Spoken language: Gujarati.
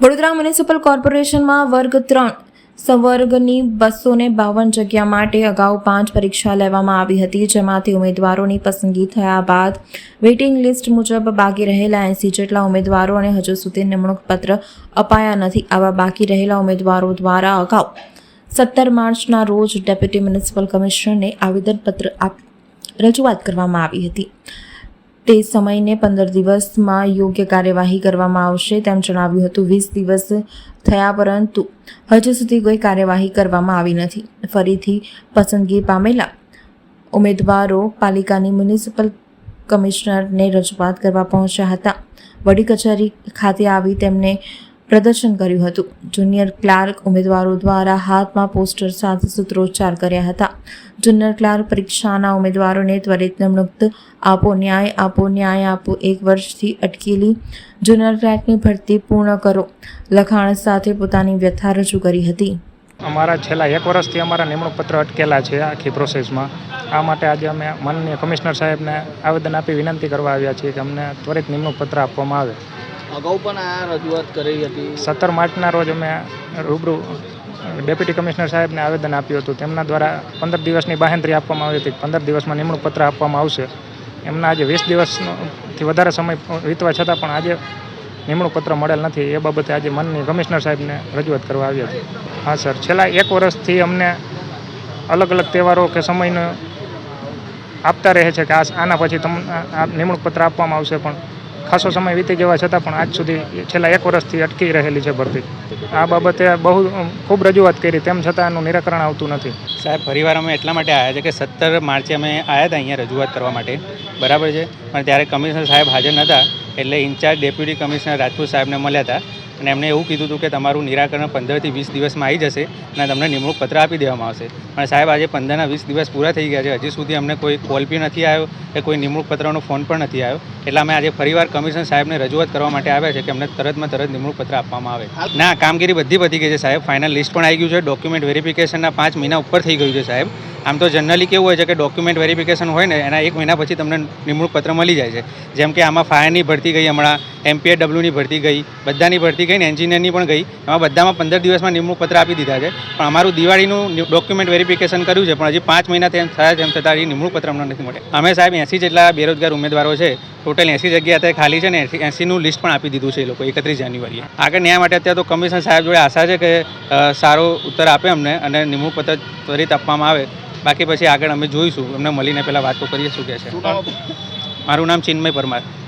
વડોદરા મ્યુનિસિપલ કોર્પોરેશનમાં વર્ગ 3 સંવર્ગની 252 જગ્યા માટે અગાઉ 5 પરીક્ષા લેવામાં આવી હતી, જેમાંથી ઉમેદવારોની પસંદગી થયા બાદ વેઇટિંગ લિસ્ટ મુજબ બાકી રહેલા 80 જેટલા ઉમેદવારોને હજુ સુધી નિમણૂક પત્ર અપાયા નથી. આવા બાકી રહેલા ઉમેદવારો દ્વારા અગાઉ 17 માર્ચના રોજ ડેપ્યુટી મ્યુનિસિપલ કમિશનરને આવેદનપત્ર આપી રજૂઆત કરવામાં આવી હતી. તે સમયને 15 દિવસમાં યોગ્ય કાર્યવાહી કરવામાં આવશે તેમ જણાવ્યું હતું. 20 દિવસ થયા પરંતુ હજુ સુધી કોઈ કાર્યવાહી કરવામાં આવી નથી. ફરીથી પસંદગી પામેલા ઉમેદવારો પાલિકાની મ્યુનિસિપલ કમિશનરને રજૂઆત કરવા પહોંચ્યા હતા. વડી કચેરી ખાતે આવી તેમને પ્રદર્શન કર્યું હતું. જુનિયર ક્લાર્ક ઉમેદવારો દ્વારા હાથમાં પોસ્ટર સાથે સૂત્રોચ્ચાર કર્યા હતા. જુનિયર ક્લાર્ક પરીક્ષાના ઉમેદવારોને ત્વરિત નિમણૂક આપો, ન્યાય આપો, ન્યાય આપો. 1 વર્ષથી અટકેલી જુનિયર ક્લાર્કની ભરતી પૂર્ણ કરો લખાણ સાથે પોતાની વ્યથા રજૂ કરી હતી. અમારા છેલ્લા 1 વર્ષથી અમારા નિમણૂક પત્ર અટકેલા છે આખી પ્રોસેસમાં. આ માટે આજે અમે માનનીય કમિશનર સાહેબને આવેદન આપી વિનંતી કરવા આવ્યા છીએ કે અમને ત્વરિત નિમણૂક પત્ર આપવામાં આવે. અગાઉ પણ આ રજૂઆત કરી હતી. 17 માર્ચના રોજ અમે રૂબરૂ ડેપ્યુટી કમિશનર સાહેબને આવેદન આપ્યું હતું. તેમના દ્વારા 15 દિવસની બાહેંધરી આપવામાં આવી હતી. 15 દિવસમાં નિમણૂક પત્ર આપવામાં આવશે. એમના આજે 20 દિવસથી વધારે સમય વીતવા છતાં પણ આજે નિમણૂક પત્ર મળેલ નથી. એ બાબતે આજે માનનીય કમિશનર સાહેબને રજૂઆત કરવા આવી હતી. હા સર, છેલ્લા 1 વર્ષથી અમને અલગ અલગ તહેવારો કે સમયનો આપતા રહે છે કે આના પછી તમને નિમણૂક પત્ર આપવામાં આવશે, પણ ખાસો સમય વીતી જવા છતાં પણ આજ સુધી છેલ્લા 1 વર્ષથી અટકી રહેલી છે ભરતી. આ બાબતે ખૂબ રજૂઆત કરી, તેમ છતાં એનું નિરાકરણ આવતું નથી. સાહેબ, ફરીવાર અમે એટલા માટે આવ્યા છે કે 17 માર્ચે અમે આવ્યા હતા અહીંયા રજૂઆત કરવા માટે, બરાબર છે, પણ ત્યારે કમિશનર સાહેબ હાજર નહોતા. એટલે ઇન્ચાર્જ ડેપ્યુટી કમિશનર રાજપૂત સાહેબને મળ્યા હતા અને એમને એવું કીધું હતું કે તમારું નિરાકરણ 15 થી 20 દિવસમાં આવી જશે અને તમને નિમણૂક પત્ર આપી દેવામાં આવશે. પણ સાહેબ, આજે 15 ના 20 દિવસ પૂરા થઈ ગયા છે, હજી સુધી અમને કોઈ કોલ બી નથી આવ્યો કે કોઈ નિમણૂક પત્રનો ફોન પણ નથી આવ્યો. એટલે અમે આજે ફરીવાર કમિશનર સાહેબને રજૂઆત કરવા માટે આવ્યા છે કે અમને તરતમાં તરત નિમણૂક પત્ર આપવામાં આવે. ના, કામગીરી બધી પતી ગઈ છે સાહેબ. ફાઇનલ લિસ્ટ પણ આવી ગયું છે. ડોક્યુમેન્ટ વેરિફિકેશનના 5 મહિના ઉપર થઈ ગયું છે સાહેબ. આમ તો જનરલી કેવું હોય છે કે ડોક્યુમેન્ટ વેરિફિકેશન હોય ને એના 1 મહિના પછી તમને નિમણૂક પત્ર મળી જાય છે. જેમ કે આમાં ફાયરની ભરતી ગઈ, હમણાં MPWની ભરતી ગઈ, બધાની ભરતી ગઈ ને એન્જિનિયરની પણ ગઈ. એમાં બધામાં 15 દિવસમાં નિમણૂક પત્ર આપી દીધા છે. પણ અમારું દિવાળીનું ડોક્યુમેન્ટ વેરિફિકેશન કર્યું છે, પણ હજી 5 મહિના થયા તેમ છતાં એ નિમણૂક પત્ર અમને નથી મળ્યા. અમે સાહેબ 80 જેટલા બેરોજગાર ઉમેદવારો છે, ટોટલ 80 જગ્યા અત્યારે ખાલી છે ને 80નું લિસ્ટ પણ આપી દીધું છે એ લોકો 31 જાન્યુઆરીએ. આગળ ન્યાય માટે અત્યારે તો કમિશનર સાહેબ જોડે આશા છે કે સારો ઉત્તર આપે અમને અને નિમણૂક પત્ર ત્વરિત આપવામાં આવે. બાકી પછી આગળ અમે જોઈશું, અમને મળીને પહેલાં વાત તો કરીશું કે છે. મારું નામ ચિન્મય પરમાર.